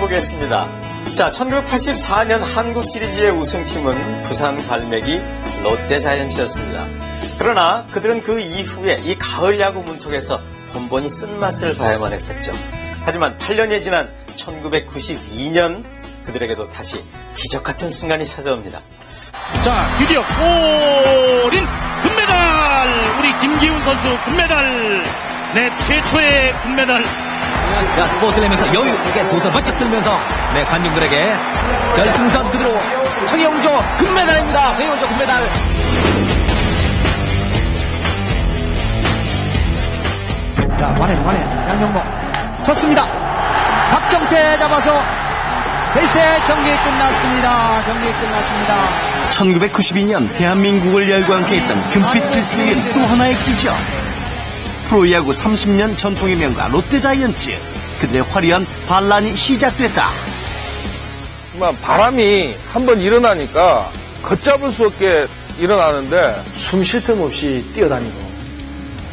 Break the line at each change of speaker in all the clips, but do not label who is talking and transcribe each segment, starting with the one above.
알아보겠습니다. 자, 1984년 한국 시리즈의 우승팀은 부산 갈매기 롯데자이언츠였습니다. 그러나 그들은 그 이후에 이 가을 야구 문턱에서 번번이 쓴맛을 봐야만 했었죠. 하지만 8년이 지난 1992년 그들에게도 다시 기적 같은 순간이 찾아옵니다.
자, 드디어 골인 금메달! 우리 김기훈 선수 금메달! 네, 최초의 금메달.
자, 스포츠 내면서 여유 있게 두 손 번쩍 들면서 네, 관중들에게 결승선 그대로 황영조 금메달입니다. 황영조 금메달. 자, 완해 양영목 좋습니다. 박정태 잡아서 베이스테 경기 끝났습니다.
1992년 대한민국을 열광케 했던 금빛 질주에겐 또 하나의 기적. 프로야구 30년 전통의 명가 롯데자이언츠, 그들의 화려한 반란이 시작됐다.
정말 바람이 한번 일어나니까 걷잡을 수 없게 일어나는데
숨 쉴 틈 없이 뛰어다니고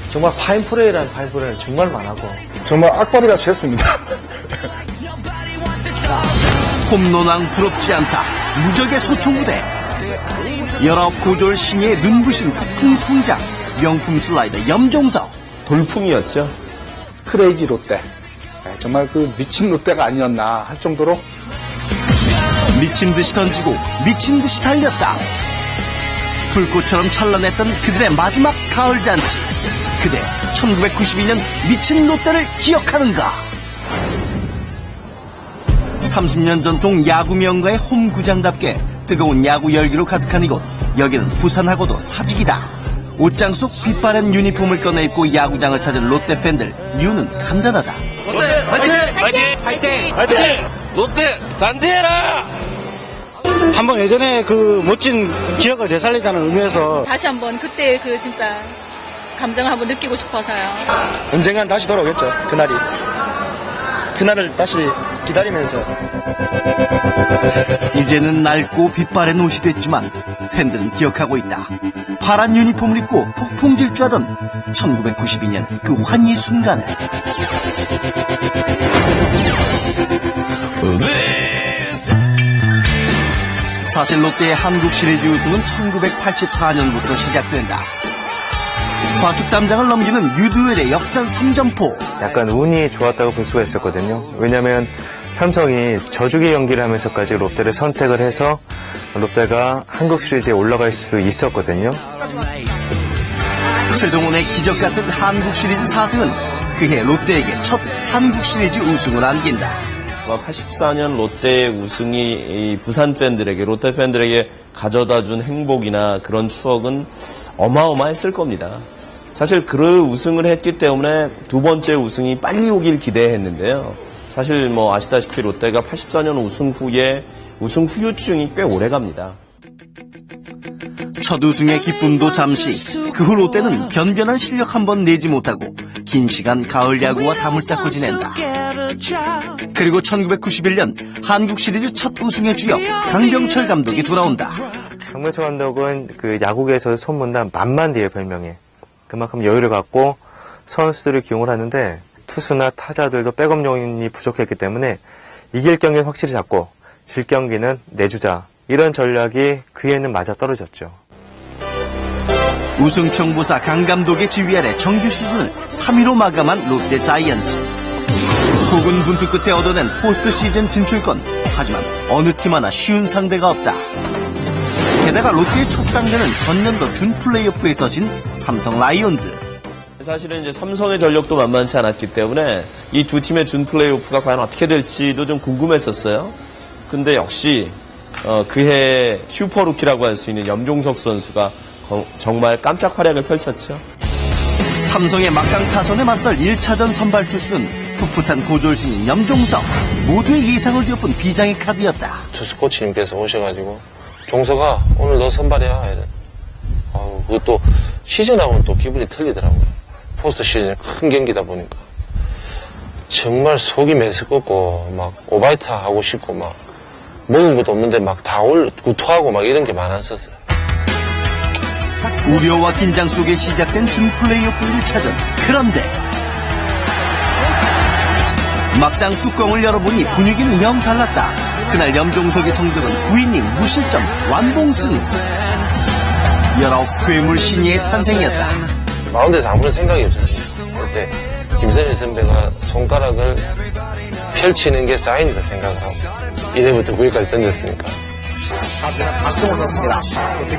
정말 파인플레이라는 파인플레이를 정말 많았고
정말 악바리같이 했습니다.
홈런왕 부럽지 않다. 무적의 소총부대. 여러 고졸 신예의 눈부신 폭풍 성장. 명품 슬라이더 염종석.
돌풍이었죠. 크레이지 롯데. 정말 그 미친 롯데가 아니었나 할 정도로
미친 듯이 던지고 미친 듯이 달렸다. 불꽃처럼 찬란했던 그들의 마지막 가을 잔치. 그대 1992년 미친 롯데를 기억하는가? 30년 전통 야구 명가의 홈구장답게 뜨거운 야구 열기로 가득한 이곳. 여기는 부산하고도 사직이다. 옷장 속 빛바랜 유니폼을 꺼내 입고 야구장을 찾은 롯데 팬들, 이유는 간단하다.
롯데 화이팅! 롯데 반대해라!
한번 예전에 그 멋진 기억을 되살리자는 의미에서
다시 한번 그때 그 진짜 감정을 한번 느끼고 싶어서요.
언젠간 다시 돌아오겠죠. 그날을 다시 기다리면서.
이제는 낡고 빛바랜 옷이 됐지만 팬들은 기억하고 있다. 파란 유니폼을 입고 폭풍 질주하던 1992년 그 환희 순간을. 사실 롯데의 한국 시리즈 우승은 1984년부터 시작된다. 좌측 담장을 넘기는 유두엘의 역전 3점포.
약간 운이 좋았다고 볼 수가 있었거든요. 왜냐하면 삼성이 저주기 경기를 하면서까지 롯데를 선택을 해서 롯데가 한국 시리즈에 올라갈 수 있었거든요.
최동원의 기적 같은 한국 시리즈 4승은 그해 롯데에게 첫 한국 시리즈 우승을 안긴다.
84년 롯데의 우승이 부산 팬들에게, 롯데 팬들에게 가져다준 행복이나 그런 추억은 어마어마했을 겁니다. 사실 그 우승을 했기 때문에 두 번째 우승이 빨리 오길 기대했는데요. 사실 아시다시피 롯데가 84년 우승 후에 우승 후유증이 꽤 오래 갑니다.
첫 우승의 기쁨도 잠시. 그 후 롯데는 변변한 실력 한번 내지 못하고 긴 시간 가을 야구와 담을 쌓고 지낸다. 그리고 1991년 한국 시리즈 첫 우승의 주역 강병철 감독이 돌아온다.
강병철 감독은 그 야구계에서 소문난 만만디의 별명이. 그만큼 여유를 갖고 선수들을 기용을 하는데 투수나 타자들도 백업 요인이 부족했기 때문에 이길 경기는 확실히 잡고 질 경기는 내주자. 이런 전략이 그에는 맞아 떨어졌죠.
우승 청보사 강 감독의 지휘 아래 정규 시즌을 3위로 마감한 롯데 자이언츠. 고군분투 끝에 얻어낸 포스트 시즌 진출권. 하지만 어느 팀 하나 쉬운 상대가 없다. 게다가 롯데의 첫 상대는 전년도 준 플레이오프에서 진 삼성 라이온즈.
사실은 이제 삼성의 전력도 만만치 않았기 때문에 이 두 팀의 준 플레이오프가 과연 어떻게 될지도 좀 궁금했었어요. 근데 역시 그해 슈퍼루키라고 할 수 있는 염종석 선수가 정말 깜짝 활약을 펼쳤죠.
삼성의 막강 타선에 맞설 1차전 선발 투수는 풋풋한 고졸신인 염종석. 모두의 예상을 뒤엎은 비장의 카드였다.
투수 코치님께서 오셔가지고 종석아 오늘 너 선발이야. 그것도 시즌하고는 또 기분이 틀리더라고요. 포스트 시즌에 큰 경기다 보니까 정말 속이 메스껍고 막 오바이트 하고 싶고 막 먹은 것도 없는데 막 다 구토하고 막 이런 게 많았었어요.
우려와 긴장 속에 시작된 준 플레이오프 1차전. 그런데 막상 뚜껑을 열어보니 분위기는 영 달랐다. 그날 염종석의 성적은 9이닝 무실점 완봉승. 19 괴물 신예의 탄생이었다.
마운드에서 아무런 생각이 없었어요. 그때 김선일 선배가 손가락을 펼치는 게 사인이다 생각하고 1회부터 9회까지 던졌으니까.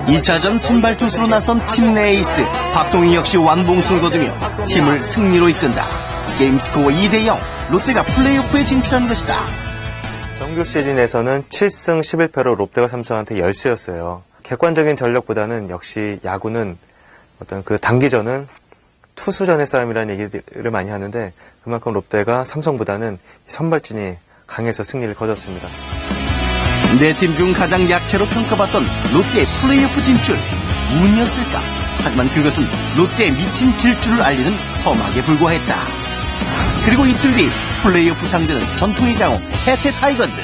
2차전 선발 투수로 나선 팀 내 에이스 박동희 역시 완봉승을 거두며 팀을 승리로 이끈다. 게임스코어 2대0, 롯데가 플레이오프에 진출한 것이다.
정규 시즌에서는 7승 11패로 롯데가 삼성한테 열세였어요. 객관적인 전력보다는 역시 야구는 어떤 그 단기전은 투수전의 싸움이라는 얘기를 많이 하는데 그만큼 롯데가 삼성보다는 선발진이 강해서 승리를 거뒀습니다.
네 팀 중 가장 약체로 평가받던 롯데의 플레이오프 진출. 운이었을까? 하지만 그것은 롯데의 미친 질주를 알리는 서막에 불과했다. 그리고 이틀 뒤 플레이오프 상대는 전통의 강호 해태 타이거즈.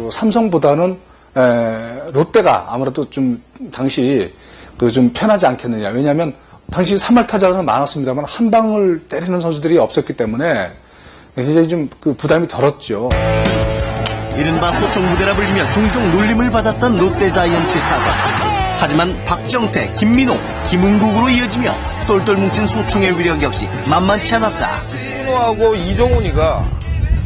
삼성보다는 롯데가 아무래도 좀 당시 좀 편하지 않겠느냐. 왜냐하면 당시 3할 타자는 많았습니다만 한 방을 때리는 선수들이 없었기 때문에 굉장히 좀 그 부담이 덜었죠.
이른바 소총부대라 불리며 종종 놀림을 받았던 롯데 자이언츠의 타선. 하지만 박정태, 김민호, 김은국으로 이어지며 똘똘 뭉친 소총의 위력 역시 만만치 않았다.
김민호하고 이종훈이가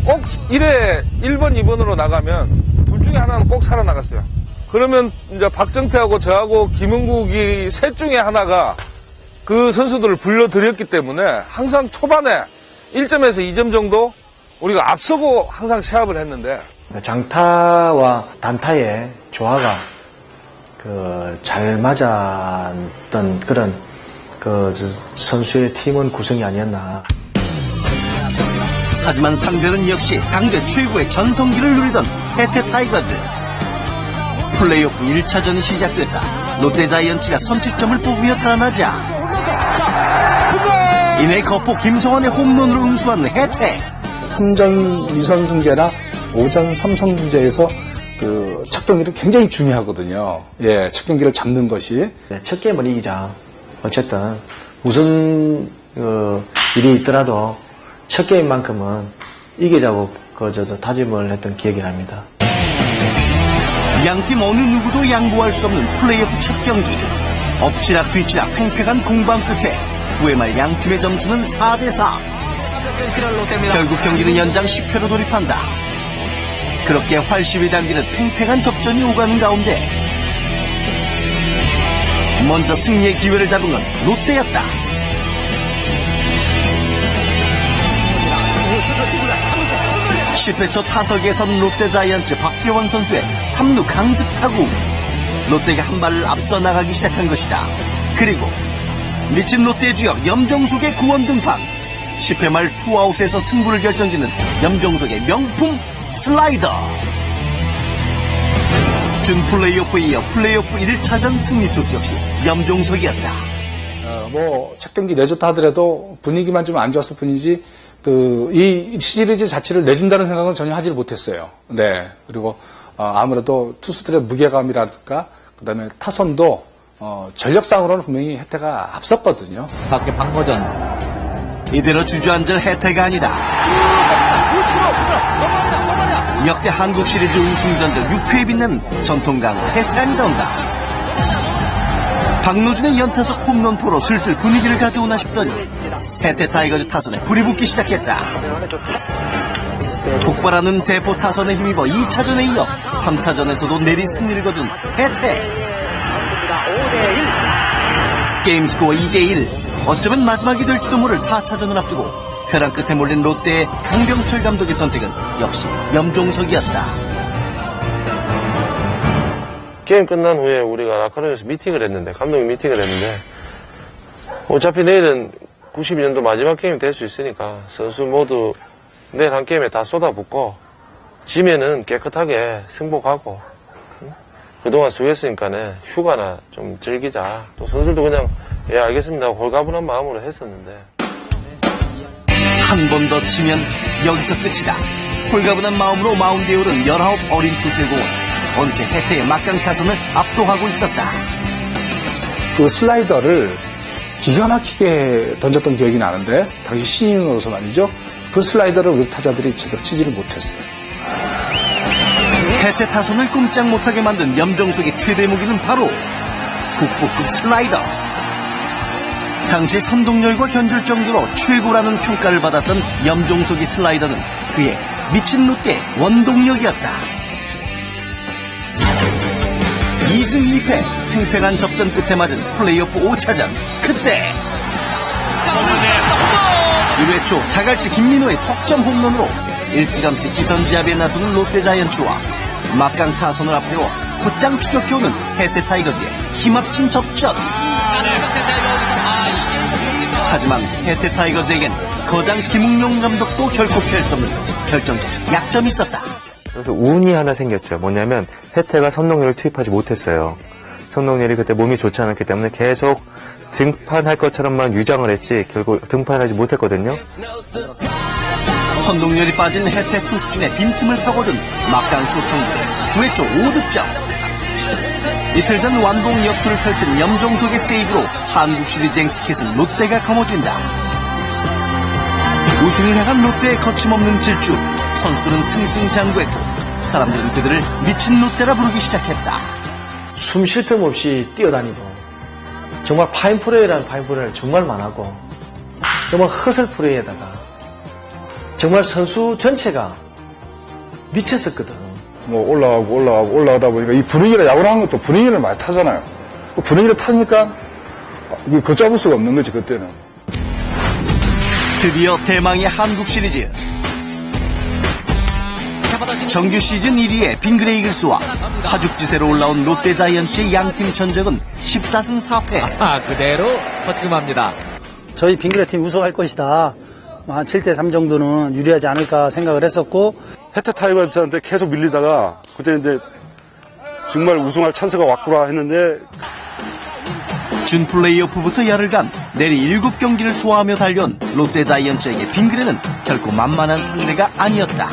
꼭 1회 1번, 2번으로 나가면 둘 중에 하나는 꼭 살아나갔어요. 그러면 이제 박정태하고 저하고 김은국이 셋 중에 하나가 그 선수들을 불러들였기 때문에 항상 초반에 1점에서 2점 정도 우리가 앞서고 항상 시합을 했는데
장타와 단타의 조화가 잘 맞았던 그런 선수의 팀원 구성이 아니었나.
하지만 상대는 역시 당대 최고의 전성기를 누리던 해태 타이거즈. 플레이오프 1차전이 시작됐다. 롯데 자이언츠가 선취점을 뽑으며 달아나자 이내 거포 김성환의 홈런으로 응수한 해태.
3전 2선 승제나 5전 3선 승제에서 첫 경기는 굉장히 중요하거든요. 예, 첫 경기를 잡는 것이.
첫 게임은 이기자. 어쨌든 무슨 일이 있더라도 첫 게임만큼은 이기자고 다짐을 했던 기억이 납니다.
양팀 어느 누구도 양보할 수 없는 플레이오프 첫 경기. 엎치락 뒤치락 팽팽한 공방 끝에 9회 말 양팀의 점수는 4대4. 결국 경기는 연장 10회로 돌입한다. 그렇게 활시위 당기는 팽팽한 접전이 오가는 가운데 먼저 승리의 기회를 잡은 건 롯데였다. 10회 초 타석에 선 롯데 자이언츠 박대원 선수의 3루 강습 타구. 롯데가 한 발을 앞서 나가기 시작한 것이다. 그리고 미친 롯데의 주역 염정석의 구원 등판. 10회 말 투아웃에서 승부를 결정짓는 염정석의 명품 슬라이더. 준 플레이오프에 이어 플레이오프 1차전 승리 투수 역시 염정석이었다.
첫 경기 내줬다 하더라도 분위기만 좀 안 좋았을 뿐이지 이 시리즈 자체를 내준다는 생각은 전혀 하지를 못했어요. 네. 그리고 아무래도 투수들의 무게감이랄까 그다음에 타선도 전력상으로는 분명히 해태가 앞섰거든요.
다섯개 방어전.
이대로 주저앉을 해태가 아니다. 역대 한국 시리즈 우승전적 6회에 빛난 전통강호 해태안이 온다. 박노준의 연타석 홈런포로 슬슬 분위기를 가져오나 싶더니 해태 타이거즈 타선에 불이 붙기 시작했다. 폭발하는 대포 타선에 힘입어 2차전에 이어 3차전에서도 내리 승리를 거둔 해태. 게임스코어 2대1. 어쩌면 마지막이 될지도 모를 4차전을 앞두고 벼랑 끝에 몰린 롯데의 강병철 감독의 선택은 역시 염종석이었다.
게임 끝난 후에 우리가 라커룸에서 미팅을 했는데 감독이 미팅을 했는데 어차피 내일은 92년도 마지막 게임이 될 수 있으니까 선수 모두 내일 한 게임에 다 쏟아붓고 지면은 깨끗하게 승복하고 그동안 수고했으니까 휴가나 좀 즐기자. 또 선수들도 그냥 예 알겠습니다 홀가분한 마음으로 했었는데
한 번 더 치면 여기서 끝이다. 홀가분한 마음으로 마운드에 오른 19 어린 투수의 공은 어느새 해태의 막강 타선을 압도하고 있었다.
그 슬라이더를 기가 막히게 던졌던 기억이 나는데 당시 신인으로서 말이죠. 그 슬라이더를 우리 타자들이 제대로 치지를 못했어요.
혜태 타선을 꼼짝 못하게 만든 염정석의 최대 무기는 바로 국보급 슬라이더. 당시 선동열과 견줄 정도로 최고라는 평가를 받았던 염정석의 슬라이더는 그의 미친 롯데의 원동력이었다. 2승 2패 팽팽한 접전 끝에 맞은 플레이오프 5차전. 그때 1회 초 자갈치 김민호의 석점 홈런으로 일찌감치 기선제압에 나서는 롯데자이언츠와 막강 타선을 앞세워 곧장 추격해오는 혜태 타이거즈의 힘막힌 접전. 하지만 혜태 타이거즈에겐 거장 김웅용 감독도 결코 피할 수 없는 결정적 약점이 있었다.
그래서 운이 하나 생겼죠. 뭐냐면 혜태가 선동열을 투입하지 못했어요. 선동열이 그때 몸이 좋지 않았기 때문에 계속 등판할 것처럼만 유장을 했지 결국 등판하지 못했거든요.
선동열이 빠진 혜태 투수진의 빈틈을 파고든 막강 소총들의 9회 초 5득점. 이틀 전 완봉 역투를 펼친 염정석의 세이브로 한국 시리즈행 티켓은 롯데가 거머쥔다. 우승을 향한 롯데의 거침없는 질주. 선수들은 승승장구했고 사람들은 그들을 미친 롯데라 부르기 시작했다.
숨 쉴 틈 없이 뛰어다니고 정말 파인플레이라는 파인플레이를 정말 많았고 정말 허슬 플레이에다가 정말 선수 전체가 미쳤었거든.
뭐 올라가다 보니까 이 분위기를 야구를 하는 것도 분위기를 많이 타잖아요. 그 분위기를 타니까 걷잡을 수가 없는 거지 그때는.
드디어 대망의 한국 시리즈. 정규 시즌 1위의 빙그레 이글스와 파죽지세로 올라온 롯데자이언츠의 양팀 전적은 14승 4패.
그대로 거침합니다.
저희 빙그레 팀 우승할 것이다. 한 7대3 정도는 유리하지 않을까 생각을 했었고.
혜태 타이거즈한테 계속 밀리다가 그때 이제 정말 우승할 찬스가 왔구나 했는데
준 플레이오프부터 열흘간 내리 7경기를 소화하며 달려온 롯데자이언츠에게 빙그레는 결코 만만한 상대가 아니었다.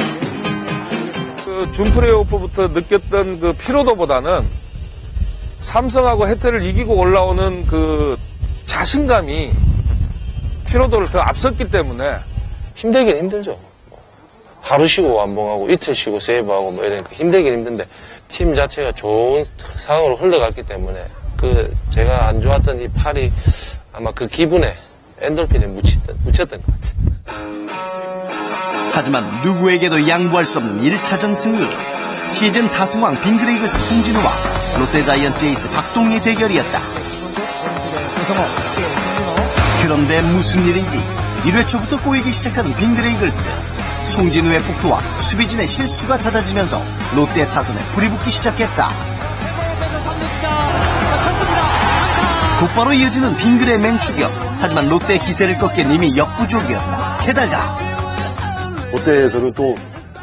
준 플레이오프부터 느꼈던 그 피로도보다는 삼성하고 혜태를 이기고 올라오는 그 자신감이 피로도를 더 앞섰기 때문에
힘들긴 힘들죠. 하루 쉬고 완봉하고 이틀 쉬고 세이브하고 뭐 이러니까 힘들긴 힘든데 팀 자체가 좋은 상황으로 흘러갔기 때문에 그 제가 안 좋았던 이 팔이 아마 그 기분에 엔돌핀에 묻혔던 것 같아요.
하지만 누구에게도 양보할 수 없는 1차전 승리. 시즌 다승왕 빙그레 이글스 송진우와 롯데자이언츠 에이스 박동희의 대결이었다. 그런데 무슨 일인지 1회 초부터 꼬이기 시작한 빙그레 이글스. 송진우의 폭투와 수비진의 실수가 잦아지면서 롯데 타선에 불이 붙기 시작했다. 곧바로 이어지는 빙그레의 맹추격. 하지만 롯데의 기세를 꺾기엔 이미 역부족이었다. 게다가
롯데에서는 또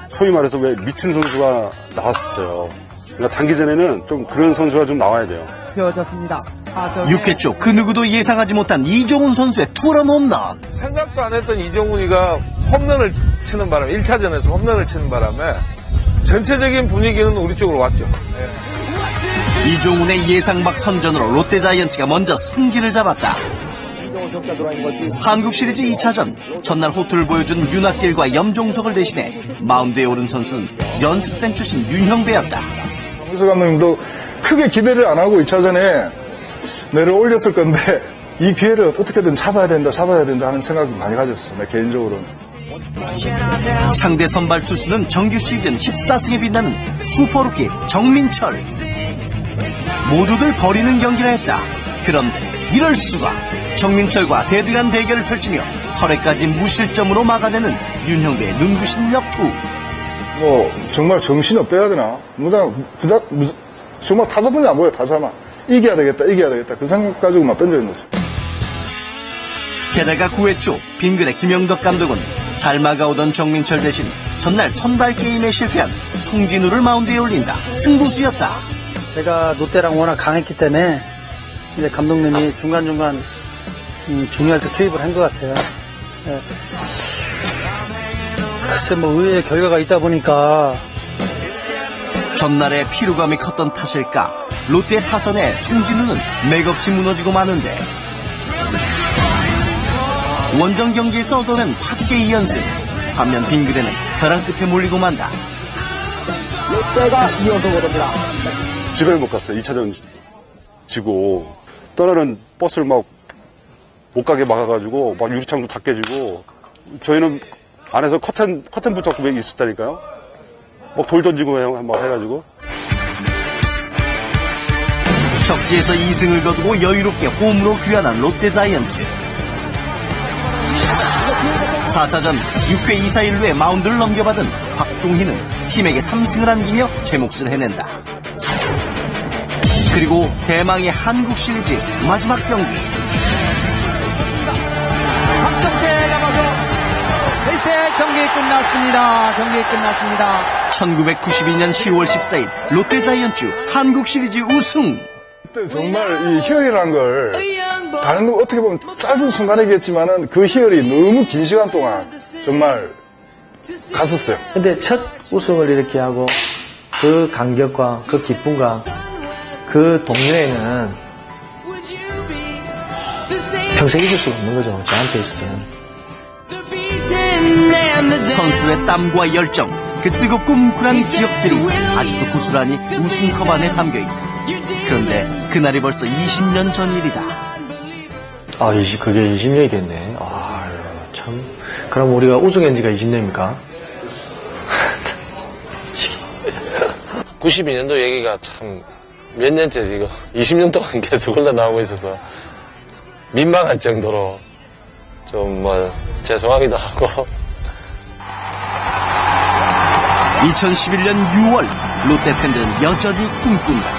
소위 말해서 왜 미친 선수가 나왔어요. 그러니까 단기전에는 좀 그런 선수가 좀 나와야 돼요.
6회 초 그 누구도 예상하지 못한 이종훈 선수의 투런 홈런.
생각도 안 했던 이종훈이가 홈런을 치는 바람에 1차전에서 홈런을 치는 바람에 전체적인 분위기는 우리 쪽으로 왔죠.
이종훈의 예상 밖 선전으로 롯데자이언츠가 먼저 승기를 잡았다. 한국 시리즈 2차전 전날 호투를 보여준 윤학길과 염종석을 대신해 마운드에 오른 선수는 연습생 출신 윤형배였다.
황수 감독님도 크게 기대를 안 하고 2차전에 내를 올렸을 건데 이 기회를 어떻게든 잡아야 된다 하는 생각을 많이 가졌어요. 내 개인적으로는.
상대 선발 투수는 정규 시즌 14승에 빛나는 슈퍼루키 정민철. 모두들 버리는 경기라 했다. 그런데 이럴 수가. 정민철과 대등한 대결을 펼치며 8회까지 무실점으로 막아내는 윤형배의 눈부신 역투.
뭐 정말 정신을 빼야 되나? 정말 타자분이 안 보여. 타자만 이겨야 되겠다 그 생각 가지고만 던져있는 거죠.
게다가 9회 초 빙그레 김영덕 감독은 잘 막아오던 정민철 대신 전날 선발 게임에 실패한 송진우를 마운드에 올린다. 승부수였다.
제가 롯데랑 워낙 강했기 때문에 이제 감독님이 중간중간 중요할 때 투입을 한 것 같아요. 예. 글쎄 뭐 의외의 결과가 있다 보니까
전날의 피로감이 컸던 탓일까 롯데 타선에 송진우는 맥없이 무너지고 마는데 원정 경기에서 얻어낸 8개 2연승 반면 빙그레는 벼랑 끝에 몰리고 만다.
롯데가 이어서 오릅니다.
집에 못 갔어요. 2차전 지고 떠나는 버스를 막 못 가게 막아가지고 막 유리창도 다 깨지고 저희는 안에서 커튼 붙었고 있었다니까요. 막 돌 던지고 막 해가지고.
적지에서 2승을 거두고 여유롭게 홈으로 귀환한 롯데자이언츠. 4차전 6회 2사 1루에 마운드를 넘겨받은 박동희는 팀에게 3승을 안기며 제 몫을 해낸다. 그리고 대망의 한국 시리즈 마지막 경기.
박정태 잡아서 베이스에 경기 끝났습니다.
1992년 10월 14일 롯데자이언츠 한국 시리즈 우승.
그때 정말 이 희열이라는 걸 다른 건 어떻게 보면 짧은 순간이겠지만은 그 희열이 너무 긴 시간 동안 정말 갔었어요.
근데 첫 우승을 이렇게 하고 그 감격과 그 기쁨과 그 동료에는 평생 잊을 수가 없는 거죠. 저한테 있어서는.
선수들의 땀과 열정, 그 뜨겁고 뭉클한 기억들이 아직도 고스란히 우승컵 안에 담겨있다. 그런데 그날이 벌써 20년 전 일이다.
그게 20년이 됐네. 참. 그럼 우리가 우승한 지가 20년입니까?
92년도 얘기가 참 몇 년째 지금 20년 동안 계속 흘러나오고 있어서 민망할 정도로 좀 죄송하기도 하고.
2011년 6월 롯데 팬들은 여전히 꿈꾼다.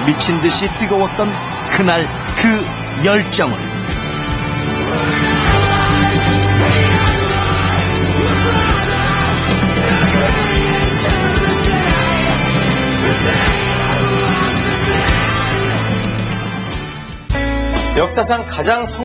미친 듯이 뜨거웠던 그날 그 열정을.
역사상 가장